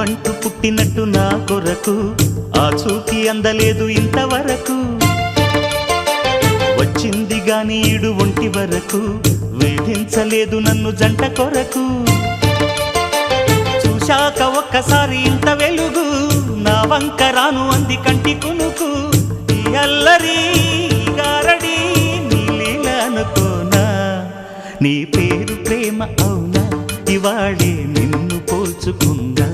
అంటూ పుట్టినట్టు నా కొరకు ఆ చూకి అందలేదు ఇంతవరకు వచ్చింది గాని ఈడు ఒంటి వరకు వేధించలేదు నన్ను జంట కొరకు చూశాక ఒక్కసారి ఇంత వెలుగు నా వంక రాను అంది కంటి కునుకు ఈ అల్లరి గారడి నీ లీల అనుకోనా నీ పేరు ప్రేమ అవునా ఇవాళే నిన్ను పోల్చుకుందా